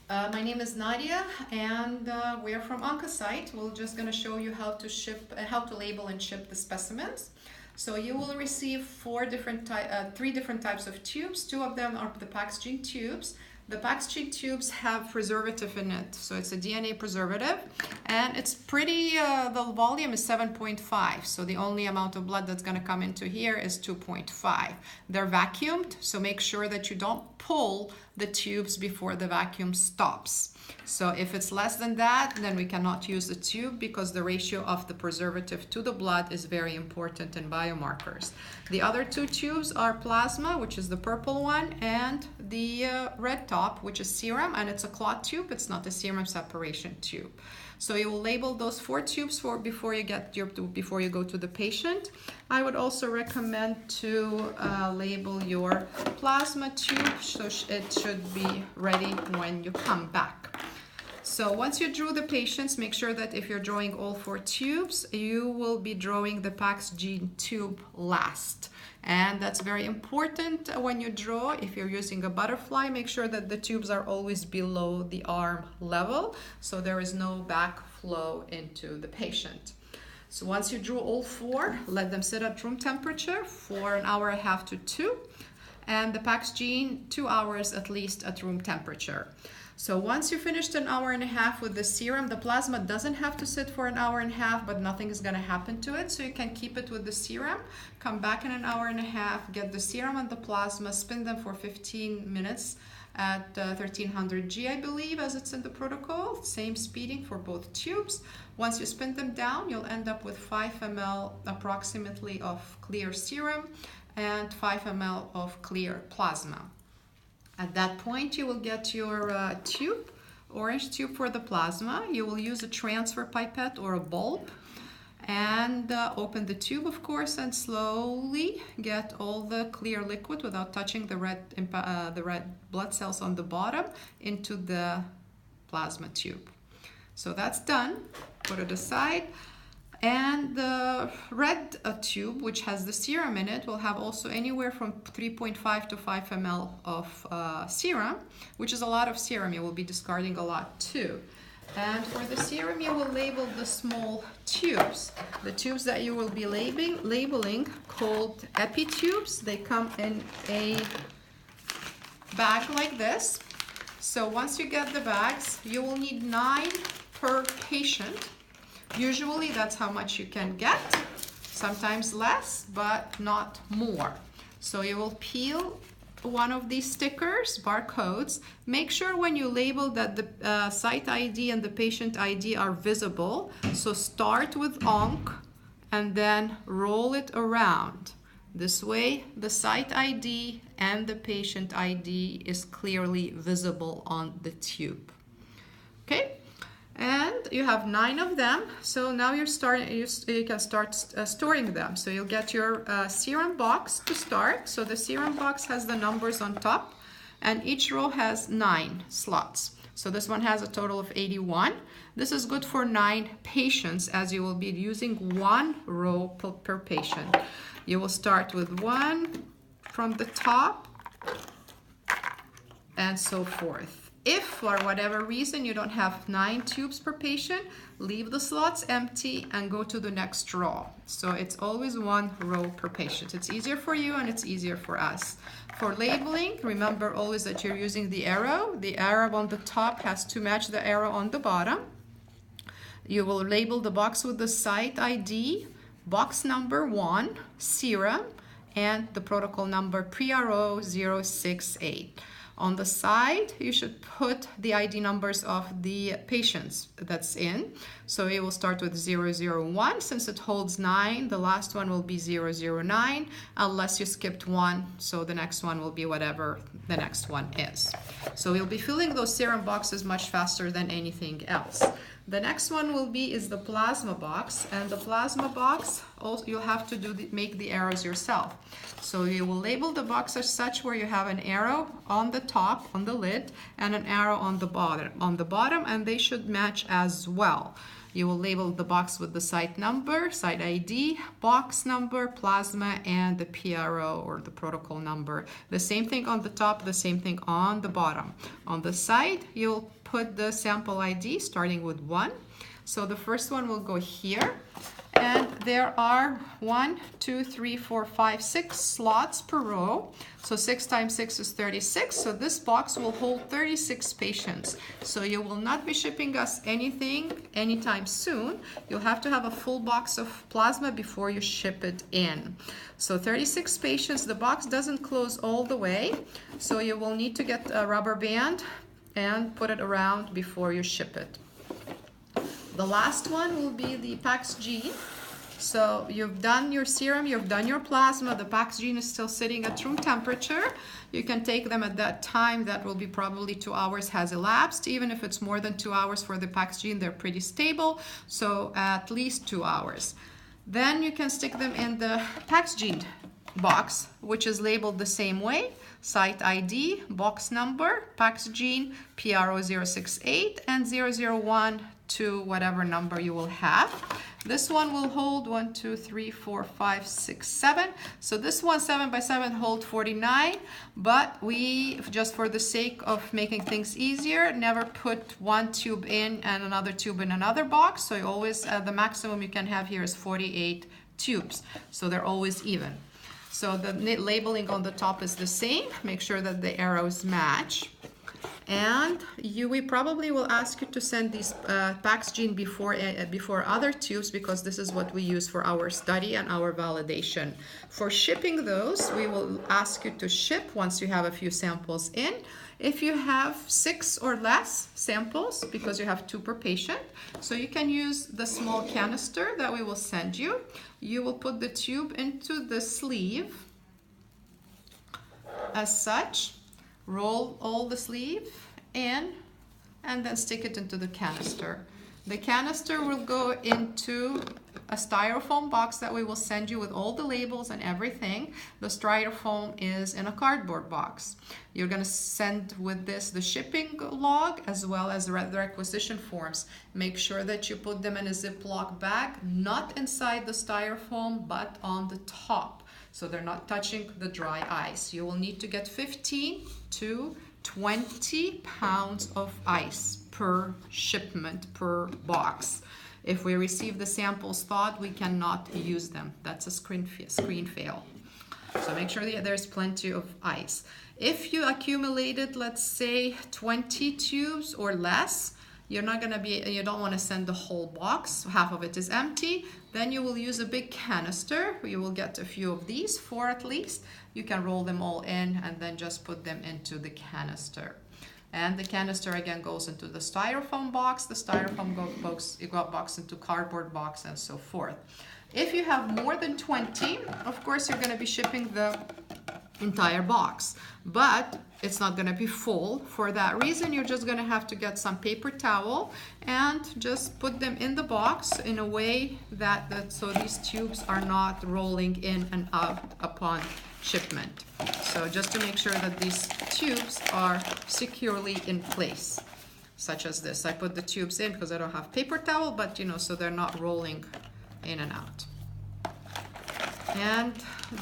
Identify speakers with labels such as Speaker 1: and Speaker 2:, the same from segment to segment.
Speaker 1: My name is Nadia, and we're from Oncocyte. We're just going to show you how to how to label and ship the specimens. So you will receive three different types of tubes. Two of them are the PAXgene tubes. The PAXgene tubes have preservative in it, so it's a DNA preservative, and it's pretty. The volume is 7.5, so the only amount of blood that's going to come into here is 2.5. They're vacuumed, so make sure that you don't pull the tubes before the vacuum stops. So if it's less than that, then we cannot use the tube because the ratio of the preservative to the blood is very important in biomarkers. The other two tubes are plasma, which is the purple one, and the red top, which is serum, and it's a clot tube. It's not a serum separation tube. So you will label those 4 tubes before you go to the patient. I would also recommend to label your plasma tube, so it should be ready when you come back. So once you drew the patients, make sure that if you're drawing all 4 tubes, you will be drawing the PAXgene tube last. And that's very important when you draw. If you're using a butterfly, make sure that the tubes are always below the arm level, so there is no backflow into the patient. So once you drew all 4, let them sit at room temperature for 1.5 hours to 2, and the PAXgene 2 hours at least at room temperature. So once you finished 1.5 hours with the serum, the plasma doesn't have to sit for 1.5 hours, but nothing is going to happen to it. So you can keep it with the serum, come back in 1.5 hours, get the serum and the plasma, spin them for 15 minutes at 1300 G, I believe, as it's in the protocol. Same speeding for both tubes. Once you spin them down, you'll end up with 5 ml approximately of clear serum and 5 ml of clear plasma. At that point, you will get your tube, orange tube for the plasma. You will use a transfer pipette or a bulb and open the tube, of course, and slowly get all the clear liquid without touching the red blood cells on the bottom into the plasma tube. So that's done. Put it aside. And the red tube, which has the serum in it, will have also anywhere from 3.5 to 5 ml of serum, which is a lot of serum. You will be discarding a lot too. And for the serum, you will label the small tubes. The tubes that you will be labeling called EpiTubes. They come in a bag like this. So once you get the bags, you will need 9 per patient. Usually that's how much you can get, sometimes less, but not more. So you will peel one of these stickers, barcodes. Make sure when you label that the site ID and the patient ID are visible. So start with ONC and then roll it around. This way the site ID and the patient ID is clearly visible on the tube. Okay? And you have 9 of them, so now you can start storing them. So you'll get your serum box to start. So the serum box has the numbers on top, and each row has 9 slots. So this one has a total of 81. This is good for 9 patients, as you will be using 1 row per patient. You will start with 1 from the top, and so forth. If for whatever reason you don't have 9 tubes per patient, leave the slots empty and go to the next row. So it's always 1 row per patient. It's easier for you and it's easier for us. For labeling, remember always that you're using the arrow. The arrow on the top has to match the arrow on the bottom. You will label the box with the site ID, box number 1, serum, and the protocol number PRO 068. On the side, you should put the ID numbers of the patients that's in. So it will start with 001. Since it holds 9, the last one will be 009, unless you skipped 1. So the next one will be whatever the next one is. So you'll be filling those serum boxes much faster than anything else. The next one is the plasma box, and the plasma box also you'll have to make the arrows yourself. So you will label the box as such, where you have an arrow on the top, on the lid, and an arrow on the bottom, and they should match as well. You will label the box with the site number, site ID, box number, plasma, and the PRO or the protocol number. The same thing on the top, the same thing on the bottom. On the side, you'll put the sample ID starting with 1. So the first one will go here. And there are 1, 2, 3, 4, 5, 6 slots per row. So 6 times 6 is 36. So this box will hold 36 patients. So you will not be shipping us anything anytime soon. You'll have to have a full box of plasma before you ship it in. So 36 patients, the box doesn't close all the way. So you will need to get a rubber band and put it around before you ship it. The last one will be the PAXgene. So you've done your serum, you've done your plasma, the PAXgene is still sitting at room temperature. You can take them at that time. That will be probably 2 hours has elapsed. Even if it's more than 2 hours for the PAXgene, they're pretty stable. So at least 2 hours. Then you can stick them in the PAXgene box, which is labeled the same way. Site ID, box number, PAXgene, PRO 068, and 001 to whatever number you will have. This one will hold 1, 2, 3, 4, 5, 6, 7. So this one 7 by 7 hold 49, but we, just for the sake of making things easier, never put one tube in and another tube in another box. So you always, the maximum you can have here is 48 tubes. So they're always even. So the labeling on the top is the same. Make sure that the arrows match. And we probably will ask you to send these PAXgene before other tubes, because this is what we use for our study and our validation. For shipping those, we will ask you to ship once you have a few samples in. If you have 6 or less samples, because you have 2 per patient, so you can use the small canister that we will send you. You will put the tube into the sleeve as such. Roll all the sleeve in and then stick it into the canister. The canister will go into a styrofoam box that we will send you with all the labels and everything. The styrofoam is in a cardboard box. You're going to send with this the shipping log as well as the requisition forms. Make sure that you put them in a Ziploc bag, not inside the styrofoam, but on the top, so they're not touching the dry ice. You will need to get 15 to 20 pounds of ice per shipment, per box. If we receive the samples thawed, we cannot use them. That's a screen fail. So make sure that there's plenty of ice. If you accumulated, let's say 20 tubes or less, you don't want to send the whole box, half of it is empty, then you will use a big canister. You will get a few of these, 4 at least. You can roll them all in and then just put them into the canister. And the canister again goes into the styrofoam box, the styrofoam box into cardboard box, and so forth. If you have more than 20, of course you're going to be shipping the entire box, but it's not going to be full. For that reason, you're just going to have to get some paper towel and just put them in the box in a way that so these tubes are not rolling in and out upon shipment. So just to make sure that these tubes are securely in place, such as this. I put the tubes in because I don't have paper towel, but so they're not rolling in and out. And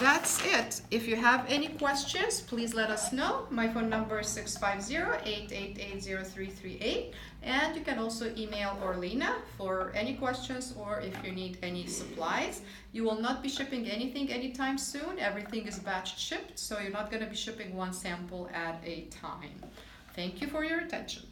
Speaker 1: that's it. If you have any questions, please let us know. My phone number is 650-888-0338. And you can also email Orlina for any questions or if you need any supplies. You will not be shipping anything anytime soon. Everything is batch shipped, so you're not going to be shipping one sample at a time. Thank you for your attention.